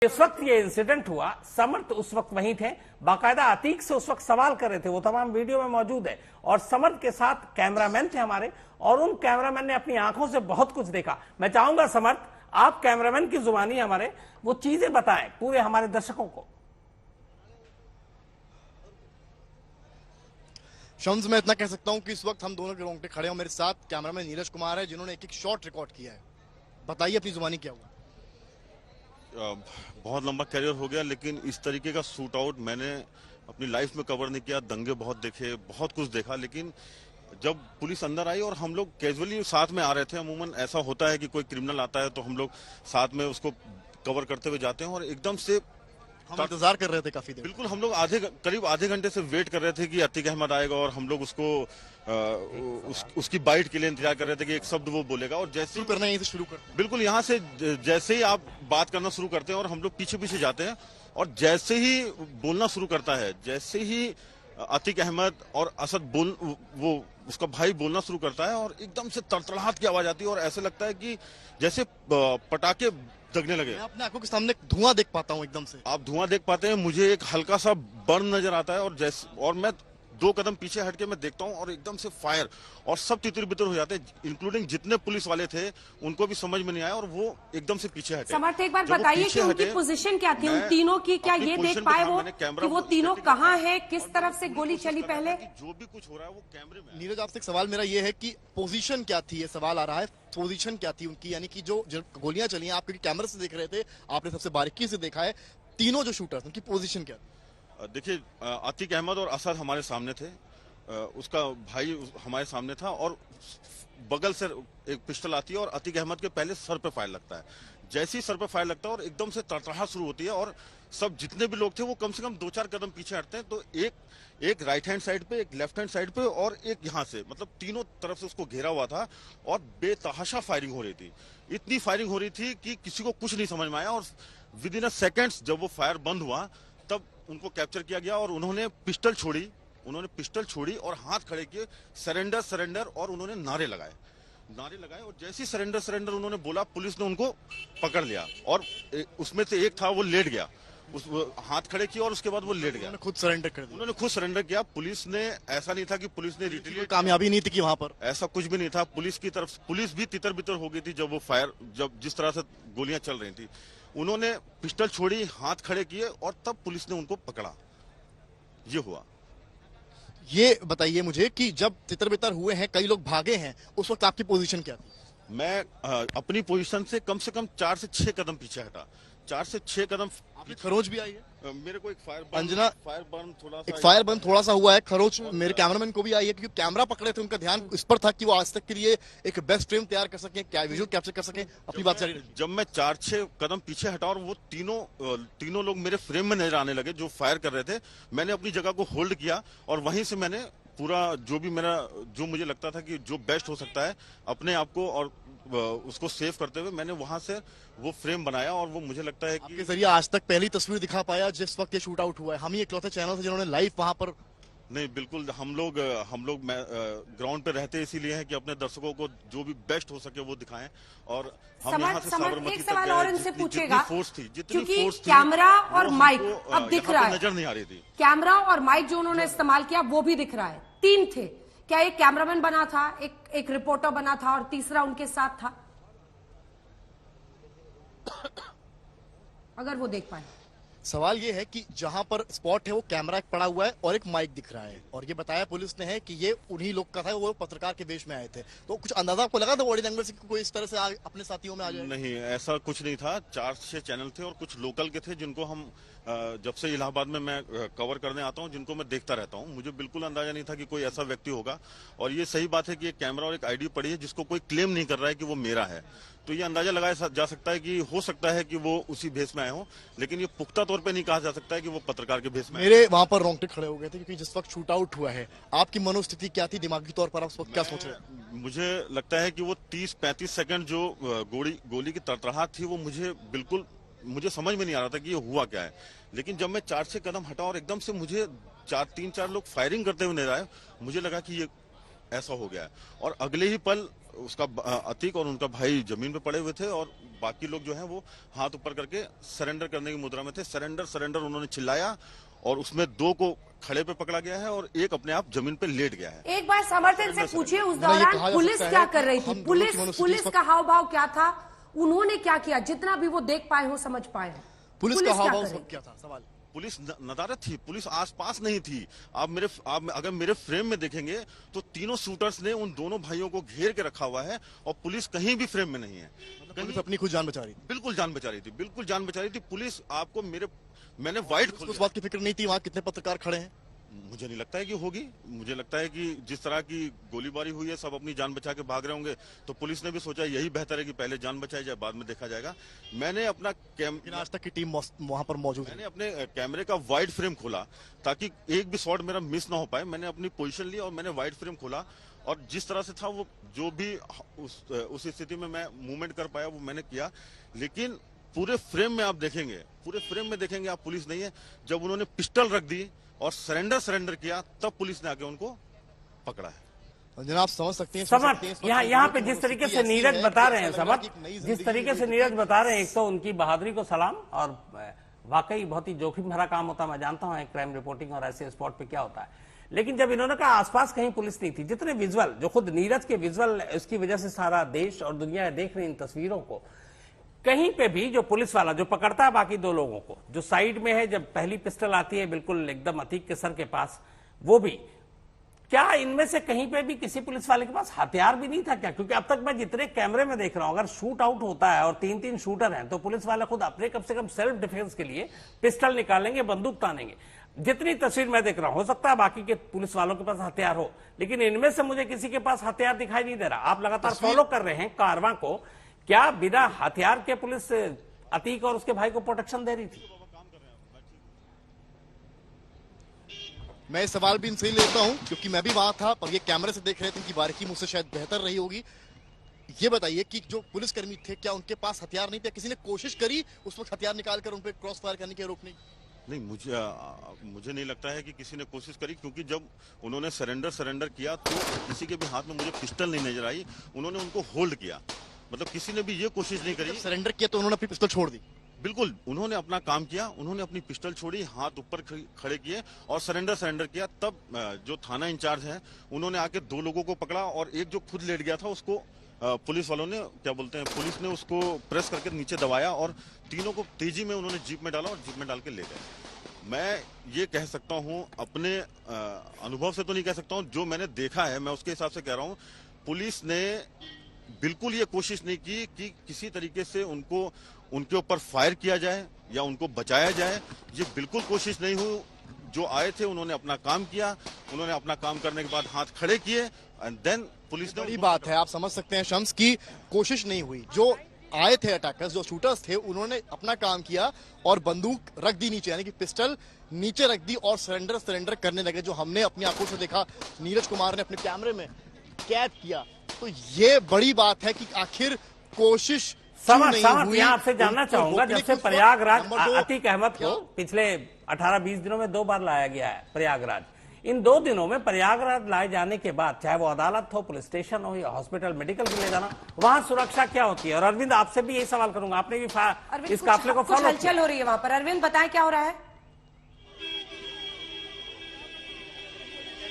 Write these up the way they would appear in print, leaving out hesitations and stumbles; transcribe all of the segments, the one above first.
इस वक्त ये इंसिडेंट हुआ, समर्थ उस वक्त वहीं थे, बाकायदा अतीक से उस वक्त सवाल कर रहे थे, वो तमाम वीडियो में मौजूद है। और समर्थ के साथ कैमरामैन थे हमारे, और उन कैमरामैन ने अपनी आंखों से बहुत कुछ देखा। मैं चाहूंगा समर्थ, आप कैमरामैन की जुबानी हमारे वो चीजें बताएं पूरे हमारे दर्शकों को। शम्स, मैं इतना कह सकता हूं कि इस वक्त हम दोनों के रोंगटे खड़े हैं। मेरे साथ कैमरामैन नीरज कुमार है, जिन्होंने एक एक शॉट रिकॉर्ड किया है। बताइए अपनी जुबानी क्या हुआ। बहुत लंबा करियर हो गया, लेकिन इस तरीके का शूट आउट मैंने अपनी लाइफ में कवर नहीं किया। दंगे बहुत देखे, बहुत कुछ देखा, लेकिन जब पुलिस अंदर आई और हम लोग कैजुअली साथ में आ रहे थे, अमूमन ऐसा होता है कि कोई क्रिमिनल आता है तो हम लोग साथ में उसको कवर करते हुए जाते हैं, और एकदम से हम इंतजार कर रहे थे काफी देर। बिल्कुल, हम लोग करीब आधे घंटे से वेट कर रहे थे कि अतीक अहमद आएगा, और हम लोग उसको उसकी बाइट के लिए इंतजार कर रहे थे कि एक शब्द वो बोलेगा। और जैसे शुरू करना, यहीं से शुरू करते हैं। बिल्कुल, यहाँ से जैसे ही आप बात करना शुरू करते हैं और हम लोग पीछे पीछे जाते हैं, और जैसे ही बोलना शुरू करता है, जैसे ही अतीक अहमद और असद वो उसका भाई बोलना शुरू करता है, और एकदम से तड़तड़ाहट की आवाज आती है, और ऐसे लगता है कि जैसे पटाखे दगने लगे। मैं अपने आंखों के सामने धुआं देख पाता हूँ। एकदम से आप धुआं देख पाते हैं, मुझे एक हल्का सा बर्न नजर आता है, और मैं 2 कदम पीछे हटके मैं देखता हूं, और एकदम से फायर, और सब तितर बितर हो जाते हैं, इंक्लूडिंग जितने पुलिस वाले थे, उनको भी समझ में नहीं आया, और वो एकदम से पीछे हटे। समर्थ, एक बार बताइए कि उनकी पोजीशन क्या थी, उन तीनों की? क्या ये देख पाए वो कि वो तीनों कहां है, किस तरफ से गोली चली पहले? जो भी कुछ हो रहा है वो कैमरे में। नीरज, आपसे एक सवाल मेरा ये है कि पोजीशन क्या थी, ये सवाल आ रहा है। पोजीशन क्या थी उनकी, यानी कि जो गोलियां चली हैं, आप क्योंकि कैमरे से देख रहे थे, आपने सबसे बारीकी से देखा है, तीनों जो शूटर्स, उनकी पोजीशन क्या थी? देखिए, अतीक अहमद और असद हमारे सामने थे, उसका भाई हमारे सामने था, और बगल से एक पिस्टल आती है, और अतीक अहमद के पहले सर पे फायर लगता है। जैसे ही सर पे फायर लगता है और एकदम से तड़तड़ाहट शुरू होती है, और सब जितने भी लोग थे वो कम से कम 2-4 कदम पीछे हटते हैं, तो एक राइट हैंड साइड पे, एक लेफ्ट हैंड साइड पे, और एक यहाँ से, मतलब तीनों तरफ से उसको घेरा हुआ था, और बेतहाशा फायरिंग हो रही थी। इतनी फायरिंग हो रही थी कि किसी को कुछ नहीं समझ में आया, और विद इन अ सेकेंड्स जब वो फायर बंद हुआ, तब उनको कैप्चर किया गया, और उन्होंने पिस्टल छोड़ी और हाथ खड़े किए, सरेंडर सरेंडर, और उन्होंने नारे लगाए, और जैसे ही सरेंडर उन्होंने बोला, पुलिस ने उनको पकड़ लिया, और उसमें से एक था वो लेट गया, हाथ खड़े किए, और उसके बाद वो लेट गया। खुद सरेंडर कर दिया। उन्होंने खुद सरेंडर किया। पुलिस ने, ऐसा नहीं था कि पुलिस ने रिटेलिएट, कामयाबी नहीं थी कि वहां पर ऐसा कुछ भी नहीं था। पुलिस की तरफ, पुलिस भी तितर बितर हो गई थी जब वो फायर, जब जिस तरह से गोलियां चल रही थी। उन्होंने पिस्टल छोड़ी, हाथ खड़े किए, और तब पुलिस ने उनको पकड़ा। ये हुआ। ये बताइए मुझे कि जब तितर बितर हुए हैं, कई लोग भागे हैं, उस वक्त आपकी पोजीशन क्या थी? मैं अपनी पोजीशन से कम 4 से 6 कदम पीछे हटा। 4 से 6 कदम। आपकी खरोच भी आई है? मेरे को एक फायर बर्न थोड़ा सा हुआ है। खरोच मेरे कैमरामैन को भी आई है, क्योंकि कैमरा पकड़े थे, उनका ध्यान इस पर था कि वो आज तक के लिए एक बेस्ट फ्रेम तैयार कर सकें, क्या विजुअल कैप्चर कर सकें। अपनी बात जारी रखिए। जब मैं 4-6 कदम पीछे हटा, और वो तीनों लोग मेरे फ्रेम में नजर आने लगे जो फायर कर रहे थे, मैंने अपनी जगह को होल्ड किया, और वहीं से मैंने पूरा जो मुझे लगता था कि जो बेस्ट हो सकता है अपने आप को, और उसको सेव करते हुए मैंने वहां से वो फ्रेम बनाया, और वो मुझे लगता है कि आपके जरिए आज तक पहली तस्वीर दिखा पाया जिस वक्त ये शूट आउट हुआ है। हम ही इकलौते चैनल थे जिन्होंने लाइव वहां पर। नहीं, बिल्कुल, हम लोग ग्राउंड पे रहते इसीलिए हैं कि अपने दर्शकों को जो भी बेस्ट हो सके वो दिखाएं, और हम यहाँ से साबरमती एक सवाल और इनसे पूछेगा, जितनी फोर्स थी, कैमरा और माइक अब दिख रहा है, नजर नहीं आ रही थी। कैमरा और माइक जो उन्होंने इस्तेमाल किया वो भी दिख रहा है। 3 थे, क्या एक कैमरामैन बना था, एक रिपोर्टर बना था, और तीसरा उनके साथ था? अगर वो देख पाए। सवाल ये है कि जहां पर स्पॉट है वो कैमरा एक पड़ा हुआ है और एक माइक दिख रहा है, और ये बताया पुलिस ने है कि ये उन्हीं लोग का था, वो पत्रकार के वेश में आए थे। तो कुछ अंदाजा आपको लगा था बॉडी लैंग्वेज से कि कोई इस तरह से अपने साथियों में आ जाए? नहीं, ऐसा कुछ नहीं था। 4-6 चैनल थे, और कुछ लोकल के थे जिनको हम जब से इलाहाबाद में मैं कवर करने आता हूं, जिनको मैं देखता रहता हूं, मुझे बिल्कुल अंदाजा नहीं था कि कोई ऐसा व्यक्ति होगा। और ये सही बात है कि एक कैमरा और एक आईडी पड़ी है जिसको कोई क्लेम नहीं कर रहा है कि वो मेरा है, तो ये अंदाजा लगाया जा सकता है कि हो सकता है कि वो उसी भेष में आए हों, लेकिन ये पुख्ता तौर पे नहीं कहा जा सकता है कि वो पत्रकार के भेष में। मेरे वहां पर रोंगटे खड़े हो गए थे, क्योंकि जिस वक्त शूट आउट हुआ है, आपकी मनोस्थिति क्या थी दिमागी तौर पर? आप उस वक्त क्या सोच रहे हैं? मुझे लगता है कि वो 30-35 सेकंड जो गोली की तड़तड़ाहट थी, वो मुझे समझ में नहीं आ रहा था कि ये हुआ क्या है। लेकिन जब मैं 4-6 कदम हटा, और एकदम से मुझे 3-4 लोग फायरिंग करते हुए नजर आए, मुझे लगा कि ये ऐसा हो गया है। और अगले ही पल उसका अतीक और उनका भाई जमीन पे पड़े हुए थे और बाकी लोग जो हैं वो हाथ ऊपर करके सरेंडर करने की मुद्रा में थे। सरेंडर सरेंडर उन्होंने चिल्लाया और उसमें 2 को खड़े पे पकड़ा गया है और एक अपने आप जमीन पे लेट गया है। एक बार समर्थन से पूछिए उस दौरान पुलिस क्या कर रही थी, पुलिस का हाव भाव क्या था, उन्होंने क्या किया, जितना भी वो देख पाए हो, समझ पाए हो, पुलिस का हाव भाव क्या था? सवाल पुलिस नदारद थी, पुलिस आसपास नहीं थी। आप अगर मेरे फ्रेम में देखेंगे तो तीनों शूटर्स ने उन दोनों भाइयों को घेर के रखा हुआ है और पुलिस कहीं भी फ्रेम में नहीं है। पुलिस अपनी खुद जान बचा रही थी। बिल्कुल जान बचा रही थी, बिल्कुल जान बचा रही थी पुलिस। आपको मैंने वाइट उस बात की फिक्र नहीं थी वहां कितने पत्रकार खड़े हैं? मुझे नहीं लगता है कि होगी। मुझे लगता है कि जिस तरह की गोलीबारी हुई है, सब अपनी जान बचा के भाग रहे होंगे, तो पुलिस ने भी सोचा यही बेहतर है कि पहले जान बचाई जाए, बाद में देखा जाएगा। मैंने अपना आज तक की टीम वहां पर मौजूद है। मैंने अपने कैमरे का वाइड फ्रेम खोला ताकि एक भी शॉट मेरा मिस ना हो पाए। मैंने अपनी पोजीशन ली और मैंने वाइड फ्रेम खोला और जिस तरह से था वो जो भी उस स्थिति में मैं मूवमेंट कर पाया वो मैंने किया। लेकिन पूरे फ्रेम में आप देखेंगे, आप पुलिस नहीं है। जब उन्होंने पिस्टल रख दी और सरेंडर किया तब पुलिस ने आके उनको पकड़ा है। जनाब समझ सकते हैं समर्थ, यहाँ पे जिस तरीके से नीरज बता रहे हैं, समर्थ जिस तरीके से नीरज बता रहे हैं, एक तो उनकी बहादुरी को सलाम और वाकई बहुत ही जोखिम भरा काम होता है। मैं जानता हूँ क्राइम रिपोर्टिंग और ऐसे स्पॉट पे क्या होता है, लेकिन जब इन्होंने कहा आसपास कहीं पुलिस नहीं थी, जितने विजुअल जो खुद नीरज के विजुअल, उसकी वजह से सारा देश और दुनिया देख रही इन तस्वीरों को, कहीं पे भी जो पुलिस वाला जो पकड़ता है बाकी 2 लोगों को, जो साइड में है, जब पहली पिस्टल आती है बिल्कुल एकदम अतीक के सर के पास, वो भी क्या इनमें से कहीं पे भी किसी पुलिस वाले के पास हथियार भी नहीं था क्या? क्योंकि अब तक मैं जितने कैमरे में देख रहा हूं, अगर शूट आउट होता है और 3-3 शूटर हैं तो पुलिस वाले खुद अपने कम से कम सेल्फ डिफेंस के लिए पिस्टल निकालेंगे, बंदूक तानेंगे। जितनी तस्वीर मैं देख रहा हूं, हो सकता है बाकी के पुलिस वालों के पास हथियार हो, लेकिन इनमें से मुझे किसी के पास हथियार दिखाई नहीं दे रहा। आप लगातार फॉलो कर रहे हैं कारवां को, क्या बिना हथियार के पुलिस अतीक और उसके भाई को प्रोटेक्शन दे रही थी? मैं सवाल भी इनसे ही लेता हूं क्योंकि मैं भी वहां था और ये कैमरे से देख रहे थे, इनकी बारीकी मुझसे शायद बेहतर रही होगी। ये बताइए कि जो पुलिसकर्मी थे, क्या उनके पास हथियार नहीं थे? किसी ने कोशिश करी उस वक्त हथियार निकालकर उन पर क्रॉस फायर करने की, रोकने की? नहीं, मुझे नहीं लगता है कि किसी ने कोशिश करी, क्योंकि जब उन्होंने सरेंडर किया तो किसी के भी हाथ में मुझे पिस्टल नहीं नजर आई। उन्होंने उनको होल्ड किया, मतलब किसी ने भी ये कोशिश नहीं करी। सरेंडर किया तो उन्होंने अपनी पिस्टल छोड़ दी? बिल्कुल, उन्होंने अपना काम किया, उन्होंने अपनी पिस्टल छोड़ी, हाथ ऊपर खड़े किए और सरेंडर किया। तब जो थाना इंचार्ज है उन्होंने आके 2 लोगों को पकड़ा और एक जो खुद लेट गया था उसको पुलिस वालों ने पुलिस ने उसको प्रेस करके नीचे दबाया और तीनों को तेजी में उन्होंने जीप में डाला और जीप में डाल के ले गए। मैं ये कह सकता हूँ, अपने अनुभव से तो नहीं कह सकता हूँ, जो मैंने देखा है मैं उसके हिसाब से कह रहा हूँ। पुलिस ने बिल्कुल ये कोशिश नहीं की कि किसी तरीके से उनके ऊपर फायर किया जाए या उनको बचाया जाए। ये बिल्कुल कोशिश नहीं हुई। जो आए थे उन्होंने अपना काम किया, उन्होंने अपना काम करने के बाद हाथ खड़े किए एंड देन पुलिस ने। बड़ी बात है, आप समझ सकते हैं शम्स की कोशिश नहीं हुई। जो आए थे अटैकर्स, जो शूटर्स थे, उन्होंने अपना काम किया और बंदूक रख दी नीचे, यानी कि पिस्टल नीचे रख दी और सरेंडर करने लगे, जो हमने अपनी आंखों से देखा, नीरज कुमार ने अपने कैमरे में कैद किया। तो ये बड़ी बात है कि आखिर कोशिश समझ यहाँ आपसे जानना चाहूंगा, जब से प्रयागराज अतीक अहमद को पिछले 18-20 दिनों में 2 बार लाया गया है प्रयागराज, इन 2 दिनों में प्रयागराज लाए जाने के बाद, चाहे वो अदालत हो, पुलिस स्टेशन हो या हॉस्पिटल मेडिकल के ले जाना, वहां सुरक्षा क्या होती है? और अरविंद आपसे भी यही सवाल करूंगा, आपने भी इस काफिले को फॉलो, हलचल हो रही है वहां पर, अरविंद बताएं क्या हो रहा है?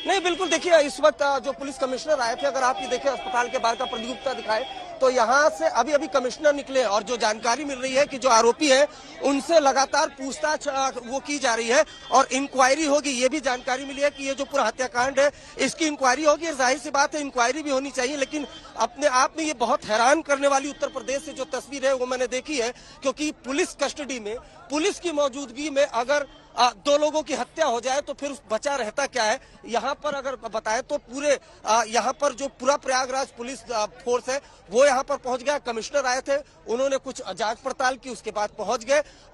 नहीं, बिल्कुल देखिए, इस वक्त जो पुलिस कमिश्नर आए थे, अगर आप ये देखें अस्पताल के बाहर का प्रतिगुप्ता दिखाए तो यहाँ से अभी कमिश्नर निकले और जो जानकारी मिल रही है कि जो आरोपी है उनसे लगातार पूछताछ वो की जा रही है और इंक्वायरी होगी। ये भी जानकारी मिली है कि ये जो पूरा हत्याकांड है इसकी इंक्वायरी होगी। जाहिर सी बात है इंक्वायरी भी होनी चाहिए, लेकिन अपने आप में ये बहुत हैरान करने वाली उत्तर प्रदेश से जो तस्वीर है वो मैंने देखी है, क्योंकि पुलिस कस्टडी में, पुलिस की मौजूदगी में अगर 2 लोगों की हत्या हो जाए तो फिर बचा रहता क्या है। यहाँ पर अगर बताएं तो पूरे यहाँ पर जो पूरा प्रयागराज पुलिस फोर्स है वो यहाँ पर पहुंच गया। कमिश्नर आए थे, उन्होंने कुछ जांच पड़ताल की, उसके बाद पहुंच गए